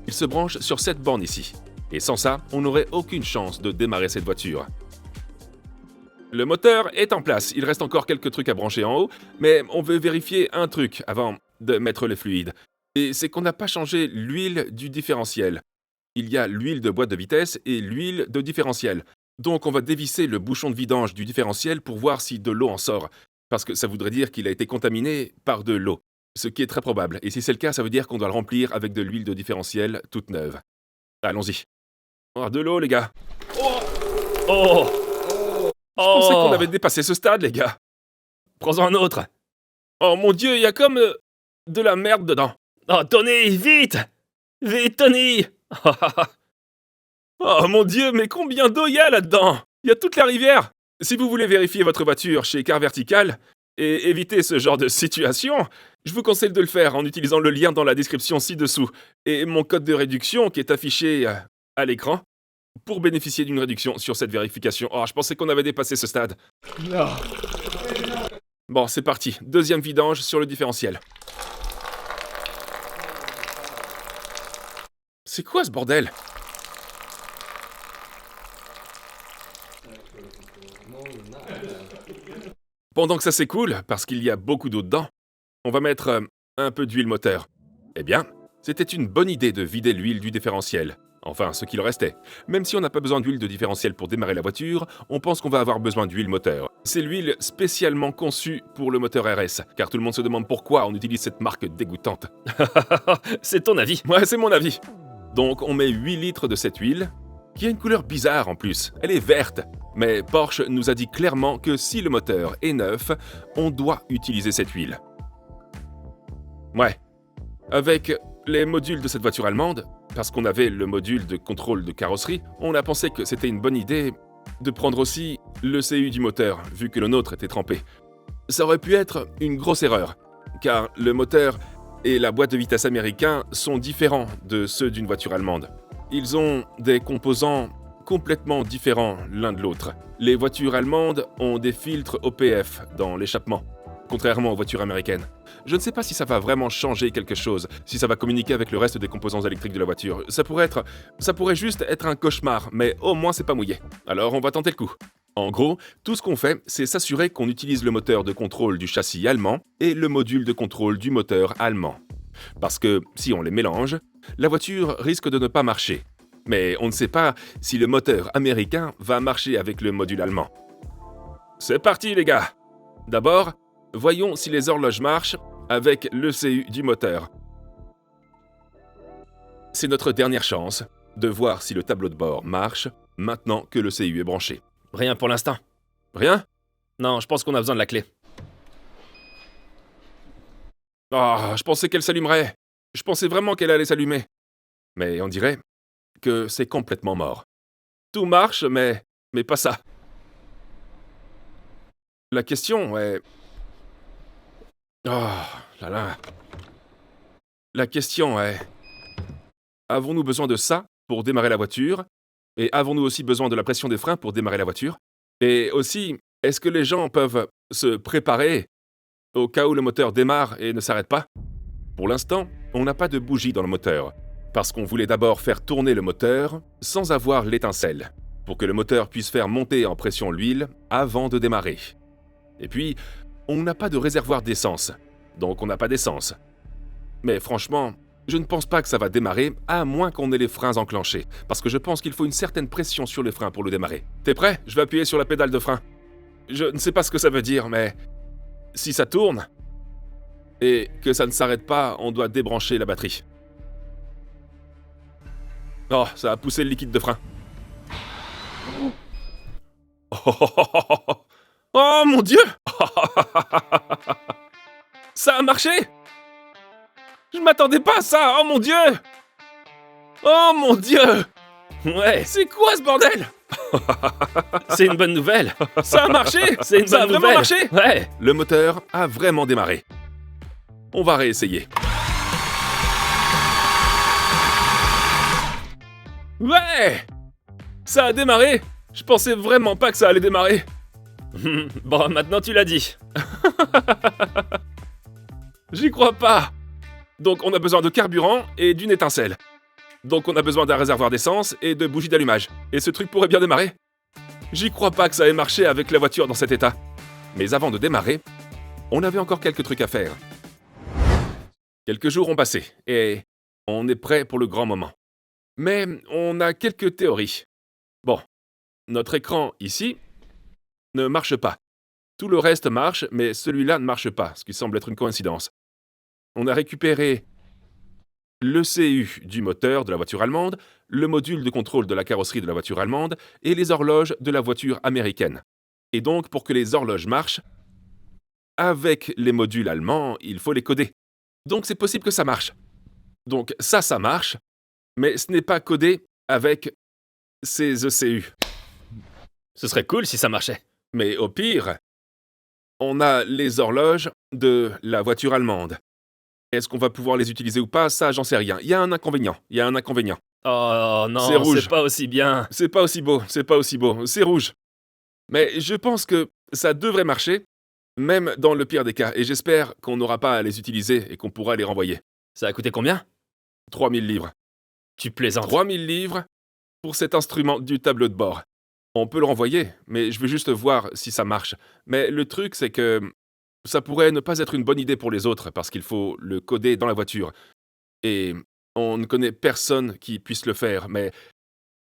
Il se branche sur cette borne ici. Et sans ça, on n'aurait aucune chance de démarrer cette voiture. Le moteur est en place, il reste encore quelques trucs à brancher en haut, mais on veut vérifier un truc avant de mettre les fluides. Et c'est qu'on n'a pas changé l'huile du différentiel. Il y a l'huile de boîte de vitesse et l'huile de différentiel. Donc on va dévisser le bouchon de vidange du différentiel pour voir si de l'eau en sort, parce que ça voudrait dire qu'il a été contaminé par de l'eau. Ce qui est très probable, et si c'est le cas, ça veut dire qu'on doit le remplir avec de l'huile de différentiel toute neuve. Allons-y. Oh, de l'eau, les gars. Oh! Je pensais qu'on avait dépassé ce stade, les gars. Prends-en un autre. Oh mon Dieu, il y a comme de la merde dedans. Oh, Tony, vite! Vite, Tony! Oh mon Dieu, mais combien d'eau il y a là-dedans? Il y a toute la rivière. Si vous voulez vérifier votre voiture chez Car Vertical et éviter ce genre de situation, je vous conseille de le faire en utilisant le lien dans la description ci-dessous et mon code de réduction qui est affiché à l'écran pour bénéficier d'une réduction sur cette vérification. Oh, je pensais qu'on avait dépassé ce stade. Non. Bon, c'est parti. Deuxième vidange sur le différentiel. C'est quoi ce bordel? Pendant que ça s'écoule, parce qu'il y a beaucoup d'eau dedans, on va mettre un peu d'huile moteur. Eh bien, c'était une bonne idée de vider l'huile du différentiel. Enfin, ce qu'il restait. Même si on n'a pas besoin d'huile de différentiel pour démarrer la voiture, on pense qu'on va avoir besoin d'huile moteur. C'est l'huile spécialement conçue pour le moteur RS, car tout le monde se demande pourquoi on utilise cette marque dégoûtante. C'est ton avis? Ouais, c'est mon avis. Donc on met 8 litres de cette huile, qui a une couleur bizarre en plus. Elle est verte. Mais Porsche nous a dit clairement que si le moteur est neuf, on doit utiliser cette huile. Ouais. Avec les modules de cette voiture allemande, parce qu'on avait le module de contrôle de carrosserie, on a pensé que c'était une bonne idée de prendre aussi le CU du moteur, vu que le nôtre était trempé. Ça aurait pu être une grosse erreur, car le moteur et la boîte de vitesse américains sont différents de ceux d'une voiture allemande. Ils ont des composants complètement différents l'un de l'autre. Les voitures allemandes ont des filtres OPF dans l'échappement, contrairement aux voitures américaines. Je ne sais pas si ça va vraiment changer quelque chose, si ça va communiquer avec le reste des composants électriques de la voiture. Ça pourrait juste être un cauchemar, mais au moins c'est pas mouillé. Alors on va tenter le coup. En gros, tout ce qu'on fait, c'est s'assurer qu'on utilise le moteur de contrôle du châssis allemand et le module de contrôle du moteur allemand. Parce que si on les mélange, la voiture risque de ne pas marcher. Mais on ne sait pas si le moteur américain va marcher avec le module allemand. C'est parti les gars! D'abord, voyons si les horloges marchent avec le CU du moteur. C'est notre dernière chance de voir si le tableau de bord marche maintenant que le CU est branché. Rien pour l'instant. Rien? Non, je pense qu'on a besoin de la clé. Ah, je pensais qu'elle s'allumerait. Je pensais vraiment qu'elle allait s'allumer. Mais on dirait que c'est complètement mort. Tout marche, mais pas ça. La question est... Oh là là. La question est... Avons-nous besoin de ça pour démarrer la voiture? Et avons-nous aussi besoin de la pression des freins pour démarrer la voiture? Et aussi, est-ce que les gens peuvent se préparer au cas où le moteur démarre et ne s'arrête pas? Pour l'instant, on n'a pas de bougie dans le moteur, parce qu'on voulait d'abord faire tourner le moteur sans avoir l'étincelle, pour que le moteur puisse faire monter en pression l'huile avant de démarrer. Et puis, on n'a pas de réservoir d'essence, donc on n'a pas d'essence. Mais franchement, je ne pense pas que ça va démarrer, à moins qu'on ait les freins enclenchés, parce que je pense qu'il faut une certaine pression sur les freins pour le démarrer. T'es prêt? Je vais appuyer sur la pédale de frein. Je ne sais pas ce que ça veut dire, mais si ça tourne et que ça ne s'arrête pas, on doit débrancher la batterie. Oh, ça a poussé le liquide de frein. Oh mon Dieu! Ça a marché! Je m'attendais pas à ça! Oh mon Dieu! Oh mon Dieu! Ouais, C'est quoi ce bordel? c'est une bonne nouvelle. Ça a marché! C'est une Ça a bonne vraiment nouvelle. marché! Ouais. Le moteur a vraiment démarré. On va réessayer. Ouais! Ça a démarré! Je pensais vraiment pas que ça allait démarrer. Bon, maintenant tu l'as dit. J'y crois pas. Donc on a besoin de carburant et d'une étincelle. Donc on a besoin d'un réservoir d'essence et de bougies d'allumage. Et ce truc pourrait bien démarrer. J'y crois pas que ça ait marché avec la voiture dans cet état. Mais avant de démarrer, on avait encore quelques trucs à faire. Quelques jours ont passé et on est prêt pour le grand moment. Mais on a quelques théories. Bon, notre écran ici ne marche pas. Tout le reste marche, mais celui-là ne marche pas, ce qui semble être une coïncidence. On a récupéré le CU du moteur de la voiture allemande, le module de contrôle de la carrosserie de la voiture allemande et les horloges de la voiture américaine. Et donc, pour que les horloges marchent, avec les modules allemands, il faut les coder. Donc c'est possible que ça marche. Donc ça marche, mais ce n'est pas codé avec ces ECU. Ce serait cool si ça marchait. Mais au pire, on a les horloges de la voiture allemande. Est-ce qu'on va pouvoir les utiliser ou pas? Ça, j'en sais rien. Il y a un inconvénient. Oh non, C'est rouge. c'est pas aussi bien. C'est pas aussi beau, c'est rouge. Mais je pense que ça devrait marcher, même dans le pire des cas. Et j'espère qu'on n'aura pas à les utiliser et qu'on pourra les renvoyer. Ça a coûté combien? 3000 livres. Tu plaisantes. 3000 livres pour cet instrument du tableau de bord. On peut le renvoyer, mais je veux juste voir si ça marche. Mais le truc, c'est que ça pourrait ne pas être une bonne idée pour les autres, parce qu'il faut le coder dans la voiture. Et on ne connaît personne qui puisse le faire, mais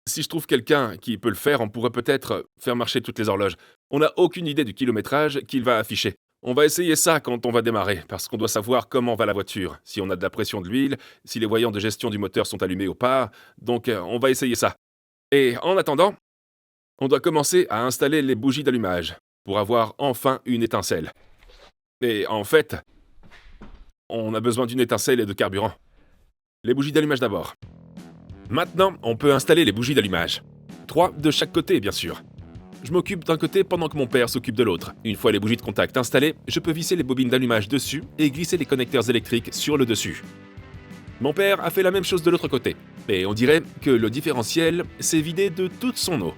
si je trouve quelqu'un qui peut le faire, on pourrait peut-être faire marcher toutes les horloges. On n'a aucune idée du kilométrage qu'il va afficher. On va essayer ça quand on va démarrer, parce qu'on doit savoir comment va la voiture, si on a de la pression de l'huile, si les voyants de gestion du moteur sont allumés ou pas, donc on va essayer ça. Et en attendant, on doit commencer à installer les bougies d'allumage pour avoir enfin une étincelle. Et en fait, on a besoin d'une étincelle et de carburant. Les bougies d'allumage d'abord. Maintenant, on peut installer les bougies d'allumage. 3 de chaque côté, bien sûr. Je m'occupe d'un côté pendant que mon père s'occupe de l'autre. Une fois les bougies de contact installées, je peux visser les bobines d'allumage dessus et glisser les connecteurs électriques sur le dessus. Mon père a fait la même chose de l'autre côté, et on dirait que le différentiel s'est vidé de toute son eau.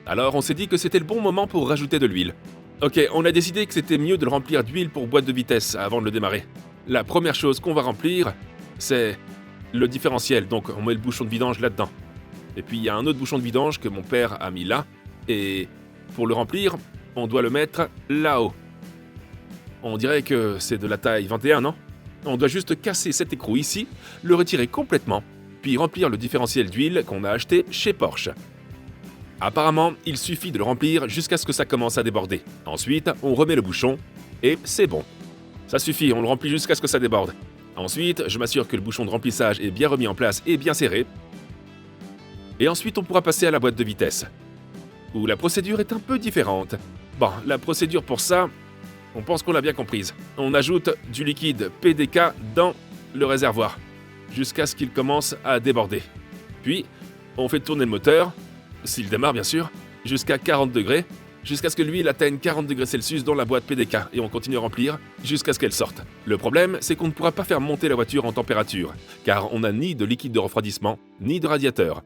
Alors on s'est dit que c'était le bon moment pour rajouter de l'huile. Ok, on a décidé que c'était mieux de le remplir d'huile pour boîte de vitesse avant de le démarrer. La première chose qu'on va remplir, c'est le différentiel, donc on met le bouchon de vidange là-dedans. Et puis il y a un autre bouchon de vidange que mon père a mis là, et pour le remplir, on doit le mettre là-haut. On dirait que c'est de la taille 21, non ? On doit juste casser cet écrou ici, le retirer complètement, puis remplir le différentiel d'huile qu'on a acheté chez Porsche. Apparemment, il suffit de le remplir jusqu'à ce que ça commence à déborder. Ensuite, on remet le bouchon, et c'est bon. Ça suffit, on le remplit jusqu'à ce que ça déborde. Ensuite, je m'assure que le bouchon de remplissage est bien remis en place et bien serré. Et ensuite, on pourra passer à la boîte de vitesse, où la procédure est un peu différente. Bon, la procédure pour ça, on pense qu'on l'a bien comprise. On ajoute du liquide PDK dans le réservoir, jusqu'à ce qu'il commence à déborder. Puis, on fait tourner le moteur, s'il démarre bien sûr, jusqu'à 40 degrés, jusqu'à ce que l'huile atteigne 40 degrés Celsius dans la boîte PDK, et on continue à remplir jusqu'à ce qu'elle sorte. Le problème, c'est qu'on ne pourra pas faire monter la voiture en température, car on n'a ni de liquide de refroidissement, ni de radiateur.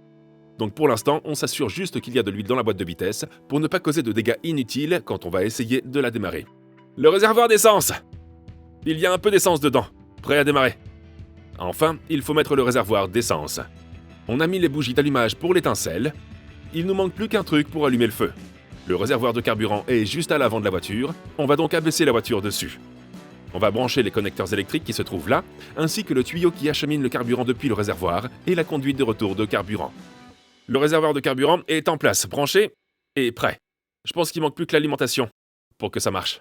Donc pour l'instant, on s'assure juste qu'il y a de l'huile dans la boîte de vitesse, pour ne pas causer de dégâts inutiles quand on va essayer de la démarrer. Le réservoir d'essence! Il y a un peu d'essence dedans, prêt à démarrer. Enfin, il faut mettre le réservoir d'essence. On a mis les bougies d'allumage pour l'étincelle. Il nous manque plus qu'un truc pour allumer le feu. Le réservoir de carburant est juste à l'avant de la voiture, on va donc abaisser la voiture dessus. On va brancher les connecteurs électriques qui se trouvent là, ainsi que le tuyau qui achemine le carburant depuis le réservoir et la conduite de retour de carburant. Le réservoir de carburant est en place, branché et prêt. Je pense qu'il manque plus que l'alimentation pour que ça marche.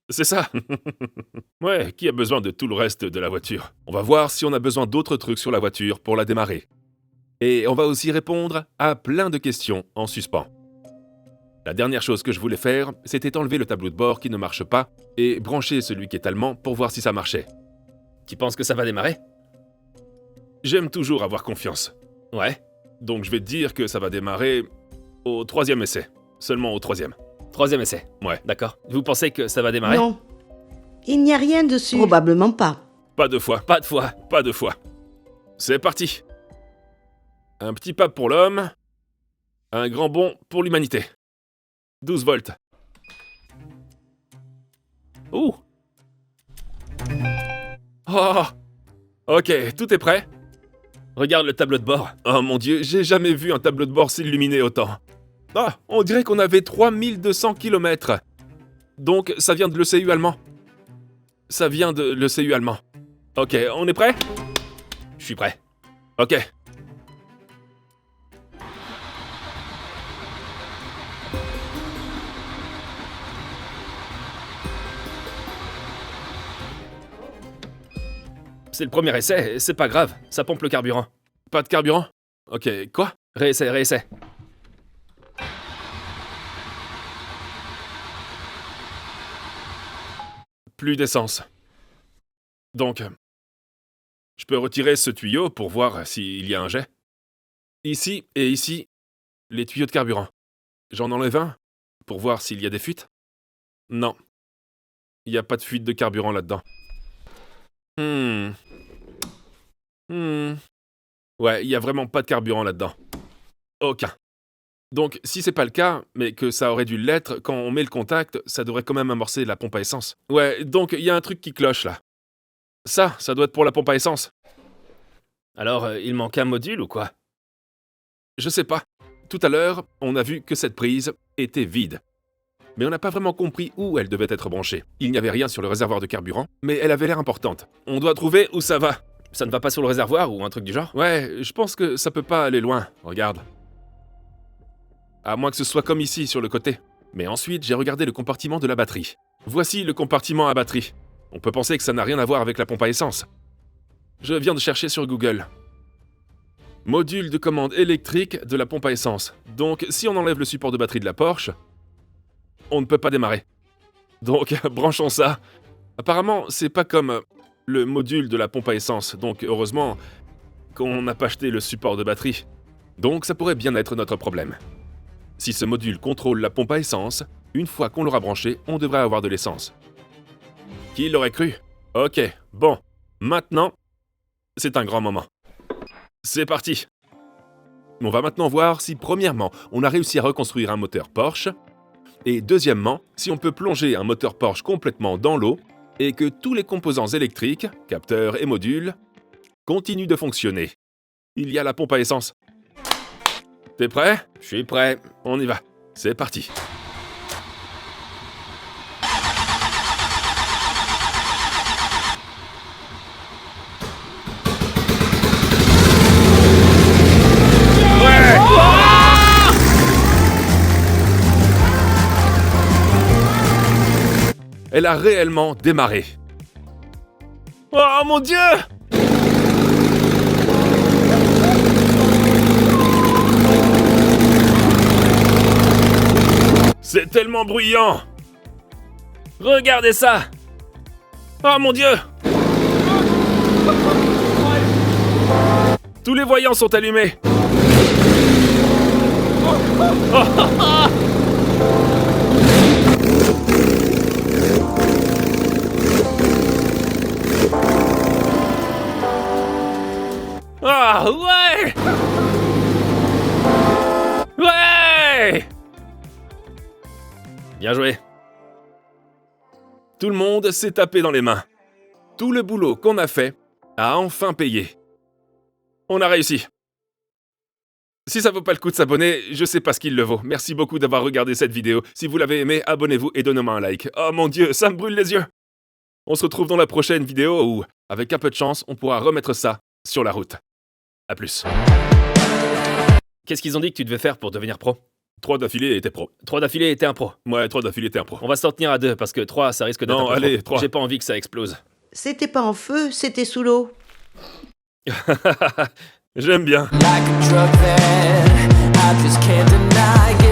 C'est ça. Ouais, qui a besoin de tout le reste de la voiture? On va voir si on a besoin d'autres trucs sur la voiture pour la démarrer. Et on va aussi répondre à plein de questions en suspens. La dernière chose que je voulais faire, c'était enlever le tableau de bord qui ne marche pas et brancher celui qui est allemand pour voir si ça marchait. Tu penses que ça va démarrer? J'aime toujours avoir confiance. Ouais. Donc je vais te dire que ça va démarrer au 3e essai. Seulement au 3e. 3e essai. Ouais. D'accord. Vous pensez que ça va démarrer? Non. Il n'y a rien dessus. Probablement pas. Pas de foi. Pas de foi. Pas de foi. C'est parti. Un petit pas pour l'homme. Un grand bond pour l'humanité. 12 volts. Ouh. Oh. Ok, tout est prêt. Regarde le tableau de bord. Oh mon Dieu, j'ai jamais vu un tableau de bord s'illuminer autant. Ah, on dirait qu'on avait 3200 km. Donc, ça vient de l'ECU allemand. Ça vient de l'ECU allemand. Ok, on est prêt? Je suis prêt. Ok. C'est le premier essai, c'est pas grave, ça pompe le carburant. Pas de carburant? Ok, quoi? Réessai, réessai. Plus d'essence. Donc, je peux retirer ce tuyau pour voir s'il y a un jet. Ici et ici, les tuyaux de carburant. J'en enlève un pour voir s'il y a des fuites. Non. Il n'y a pas de fuite de carburant là-dedans. Ouais, il n'y a vraiment pas de carburant là-dedans. Aucun. Donc, si c'est pas le cas, mais que ça aurait dû l'être, quand on met le contact, ça devrait quand même amorcer la pompe à essence. Ouais, donc il y a un truc qui cloche là. Ça doit être pour la pompe à essence. Alors, il manque un module ou quoi? Je sais pas. Tout à l'heure, on a vu que cette prise était vide. Mais on n'a pas vraiment compris où elle devait être branchée. Il n'y avait rien sur le réservoir de carburant, mais elle avait l'air importante. On doit trouver où ça va. Ça ne va pas sur le réservoir ou un truc du genre? Ouais, je pense que ça peut pas aller loin. Regarde. À moins que ce soit comme ici, sur le côté. Mais ensuite, j'ai regardé le compartiment de la batterie. Voici le compartiment à batterie. On peut penser que ça n'a rien à voir avec la pompe à essence. Je viens de chercher sur Google. Module de commande électrique de la pompe à essence. Donc, si on enlève le support de batterie de la Porsche, on ne peut pas démarrer. Donc, branchons ça. Apparemment, c'est pas comme le module de la pompe à essence, donc heureusement qu'on n'a pas acheté le support de batterie. Donc, ça pourrait bien être notre problème. Si ce module contrôle la pompe à essence, une fois qu'on l'aura branché, on devrait avoir de l'essence. Qui l'aurait cru? Ok, bon, maintenant, c'est un grand moment. C'est parti! On va maintenant voir si, premièrement, on a réussi à reconstruire un moteur Porsche, et deuxièmement, si on peut plonger un moteur Porsche complètement dans l'eau, et que tous les composants électriques, capteurs et modules, continuent de fonctionner. Il y a la pompe à essence. T'es prêt? Je suis prêt. On y va. C'est parti. Elle a réellement démarré. Oh mon Dieu! C'est tellement bruyant! Regardez ça! Oh mon Dieu! Tous les voyants sont allumés! Ah ouais! Ouais! Bien joué. Tout le monde s'est tapé dans les mains. Tout le boulot qu'on a fait a enfin payé. On a réussi. Si ça vaut pas le coup de s'abonner, je sais pas ce qu'il le vaut. Merci beaucoup d'avoir regardé cette vidéo. Si vous l'avez aimé, abonnez-vous et donnez-moi un like. Oh mon Dieu, ça me brûle les yeux! On se retrouve dans la prochaine vidéo où, avec un peu de chance, on pourra remettre ça sur la route. A plus. Qu'est-ce qu'ils ont dit que tu devais faire pour devenir pro? 3 d'affilée était pro. 3 d'affilée était un pro. Ouais, 3 d'affilée était un pro. On va s'en tenir à 2 parce que 3 ça risque d'être Non, un peu allez, trop. 3. J'ai pas envie que ça explose. C'était pas en feu, c'était sous l'eau. J'aime bien. Like a drug that I just can't deny.